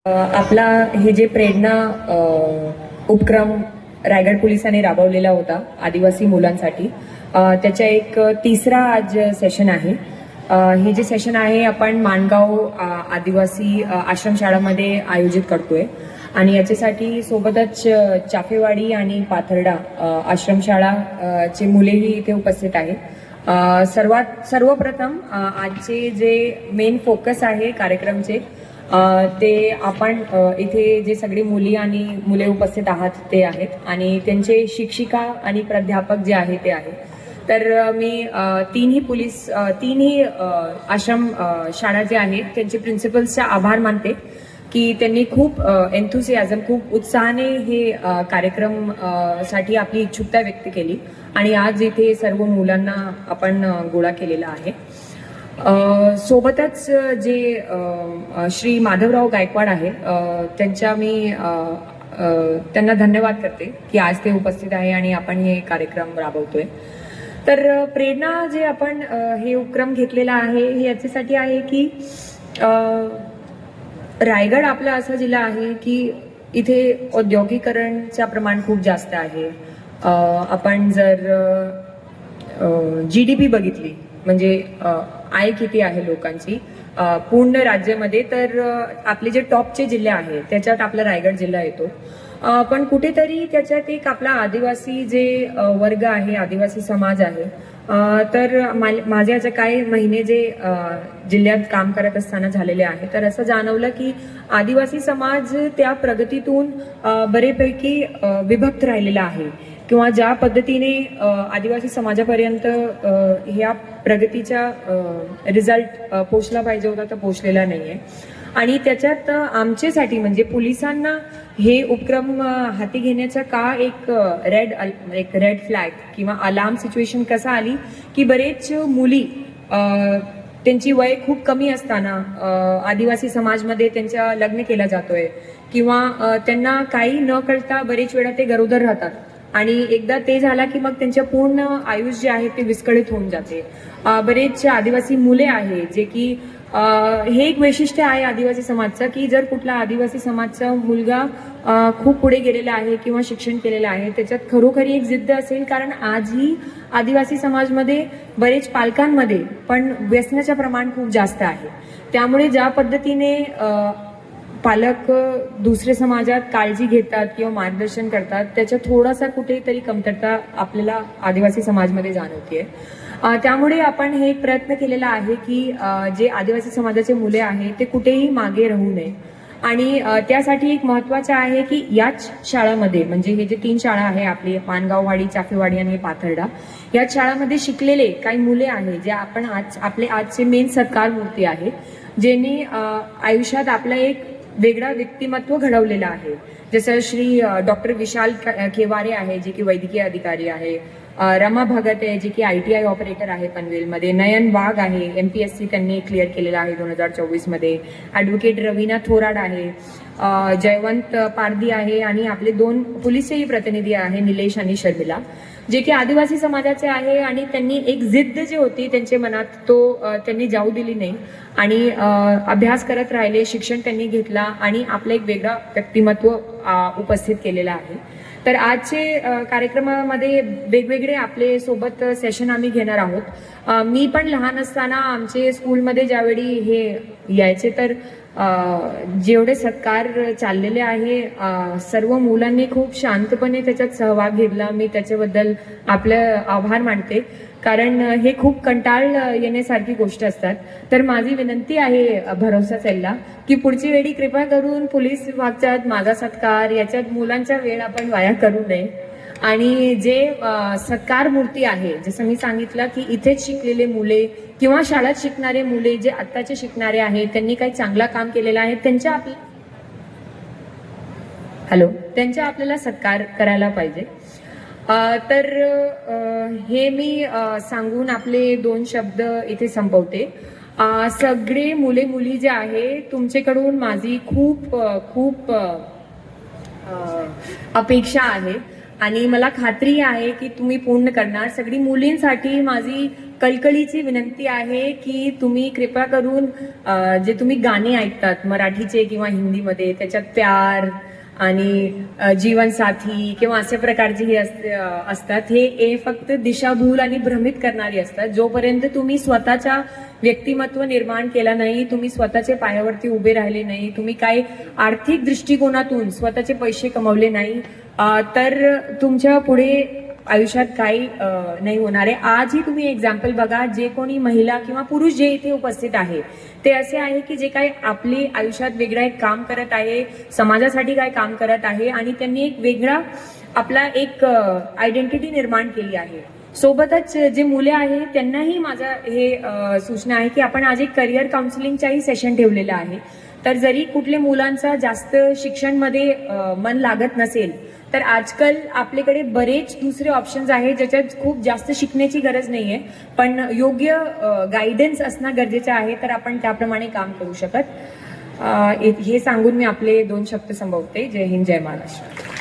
आपला हे जे प्रेरणा उपक्रम रायगड पोलिसांनी राबवलेला होता आदिवासी मुलांसाठी, त्याचा एक तिसरा आज सेशन आहे. हे जे सेशन आहे आपण माणगाव आदिवासी आश्रमशाळामध्ये आयोजित करतोय आणि याच्यासाठी सोबतच चाफेवाडी आणि पाथर्डा आश्रमशाळा चे मुलेही इथे उपस्थित आहेत. सर्वप्रथम आजचे जे मेन फोकस आहे कार्यक्रमचे ते आपण इथे जे सगळी मुली आणि मुले उपस्थित आहात ते आहेत आणि त्यांचे शिक्षिका आणि प्राध्यापक जे आहे ते आहेत. तर मी तिन्ही आश्रम शाळा जे आहेत त्यांचे प्रिन्सिपल्सचा आभार मानते की त्यांनी खूप एन्थुसियाझम, खूप उत्साहाने हे कार्यक्रम साठी आपली इच्छुकता व्यक्त केली आणि आज इथे सर्व मुलांना आपण गोळा केलेला आहे. सोबतच जे श्री माधवराव गायकवाड आहे त्यांच्या मी त्यांना धन्यवाद करते की आज ते उपस्थित आहे आणि आपण हे कार्यक्रम राबवतोय. तर प्रेरणा जे आपण हे उपक्रम घेतलेला आहे हे याच्यासाठी आहे की रायगड आपला असा जिल्हा आहे की इथे औद्योगिकरणचं प्रमाण खूप जास्त आहे. आपण जर GDP बघितली म्हणजे आय किती आहे लोकांची पूर्ण राज्यामध्ये, तर आपले जे टॉपचे जिल्हे आहेत त्याच्यात आपला रायगड जिल्हा येतो. पण कुठेतरी त्याच्यात एक आपला आदिवासी जे वर्ग आहे, आदिवासी समाज आहे. तर माझे आता काही महिने जे जिल्ह्यात काम करत असताना झालेले आहे, तर असं जाणवलं की आदिवासी समाज त्या प्रगतीतून बरेपैकी विभक्त राहिलेला आहे किंवा ज्या पद्धतीने आदिवासी समाजापर्यंत ह्या प्रगतीचा रिझल्ट पोचला पाहिजे होता तर पोचलेला नाहीये. आणि त्याच्यात आमच्यासाठी म्हणजे पोलिसांना हे उपक्रम हाती घेण्याचा का एक रेड फ्लॅग किंवा अलार्म सिच्युएशन कसा आली की बरेच मुली त्यांची वय खूप कमी असताना आदिवासी समाजमध्ये त्यांच्या लग्न केला जातोय किंवा त्यांना काही न कळता बरेच वेळा ते गरोदर राहतात आणि एकदा ते झाला की मग त्यांच्या पूर्ण आयुष्य जे आहे ते विस्कळीत होऊन जाते. बरेच आदिवासी मुले आहेत जे की हे एक वैशिष्ट्य आहे आदिवासी समाजचं की जर कुठला आदिवासी समाजचा मुलगा खूप पुढे गेलेला आहे किंवा शिक्षण केलेलं आहे त्याच्यात खरोखरी एक जिद्द असेल, कारण आजही आदिवासी समाजमध्ये बरेच पालकांमध्ये पण व्यसनाचं प्रमाण खूप जास्त आहे. त्यामुळे ज्या पद्धतीने पालक दुसऱ्या समाजात काळजी घेतात किंवा मार्गदर्शन करतात त्याच्या थोडासा कुठेतरी कमतरता आपल्याला आदिवासी समाजमध्ये जाणवते. त्यामुळे आपण हे एक प्रयत्न केलेला आहे की जे आदिवासी समाजाचे मुले आहेत ते कुठेही मागे राहू नये आणि त्यासाठी एक महत्त्वाचं आहे की याच शाळामध्ये म्हणजे हे जे 3 शाळा आहे आपली माणगाववाडी, चाफेवाडी आणि पाथर्डा, याच शाळामध्ये शिकलेले काही मुले आहेत जे आपण आपले आजचे मेन सत्कार मूर्ती आहे, ज्यांनी आयुष्यात आपलं एक वेगळा व्यक्तिमत्व घडवलेला आहे. जसं श्री डॉक्टर विशाल केवारे आहे जे की वैद्यकीय अधिकारी आहे, रमा भगत आहे जे की ITI ऑपरेटर आहे पनवेलमध्ये, नयन वाघ आहे MPSC त्यांनी क्लिअर केलेला आहे 2024 मध्ये, ॲडव्होकेट रवीना थोराड आहे, जयवंत पारधी आहे आणि आपले 2 पोलिसही प्रतिनिधी आहे निलेश आणि शर्मिला, जे की आदिवासी समाजाचे आहे आणि त्यांनी एक जिद्द जी होती त्यांच्या मनात तो त्यांनी जाऊ दिली नाही आणि अभ्यास करत राहिले, शिक्षण त्यांनी घेतला आणि आपलं एक वेगळा व्यक्तिमत्व उपस्थित केलेला आहे. तर आजचे कार्यक्रमामध्ये वेगवेगळे आपले सोबत सेशन आम्ही घेणार आहोत. मी पण लहान असताना आमचे स्कूलमध्ये ज्यावेळी हे यायचे तर जेवढे सत्कार चाललेले आहे सर्व मुलांनी खूप शांतपणे त्याच्यात सहभाग घेतला. मी त्याच्याबद्दल आपलं आभार मानते, कारण हे खूप कंटाळ येण्यासारखी गोष्ट असतात. तर माझी विनंती आहे भरोसा सेलला की पुढची वेळी कृपा करून पोलीस विभागात माझा सत्कार याच्यात मुलांचा वेळ आपण वाया करू नये आणि जे सत्कार मूर्ती आहे जसं मी सांगितलं की इथेच शिकलेले मुले किंवा शाळेत शिकणारे मुले जे आत्ताचे शिकणारे आहेत त्यांनी काही चांगला काम केलेलं आहे त्यांच्या आपल्याला सत्कार करायला पाहिजे. तर हे मी सांगून आपले 2 शब्द इथे संपवते. सगळे मुले मुली जे आहे तुमच्याकडून माझी खूप खूप अपेक्षा आहे आणि मला खात्री आहे की तुम्ही पूर्ण करणार. सगळी मुलींसाठी माझी कळकळीची विनंती आहे की तुम्ही कृपया करून जे तुम्ही गाणी ऐकतात मराठीचे किंवा हिंदीमध्ये, त्याच्यात प्यार आणि जीवनसाथी किंवा अशा प्रकारचे हे असतात, हे फक्त दिशाभूल आणि भ्रमित करणारी असतात. जोपर्यंत तुम्ही स्वतःच्या व्यक्तिमत्व निर्माण केला नाही, तुम्ही स्वतःच्या पायावरती उभे राहिले नाही, तुम्ही काही आर्थिक दृष्टिकोनातून स्वतःचे पैसे कमवले नाही, तर तुमच्या पुढे आयुष्यात काही नाही होणार आहे. आजही तुम्ही एक्झाम्पल बघा, जे कोणी महिला किंवा पुरुष जे इथे उपस्थित आहे ते असे आहे की जे काही आपले आयुष्यात वेगळं एक काम करत आहे, समाजासाठी काय काम करत आहे आणि त्यांनी एक वेगळा आपला एक आयडेंटिटी निर्माण केली आहे. सोबतच जे मुले आहेत त्यांनाही माझा हे सूचना आहे की आपण आज एक करिअर काउन्सिलिंगचाही सेशन ठेवलेलं आहे. तर जरी कुठल्या मुलांचा जास्त शिक्षणमध्ये मन लागत नसेल, तर आजकाल आपल्याकडे बरेच दुसरे ऑप्शन्स आहेत ज्याच्यात खूप जास्त शिकण्याची गरज नाहीये, पण योग्य गायडन्स असणं गरजेचं आहे, तर आपण त्याप्रमाणे काम करू शकत. हे सांगून मी आपले 2 शब्द संपवते. जय हिंद, जय महाराष्ट्र.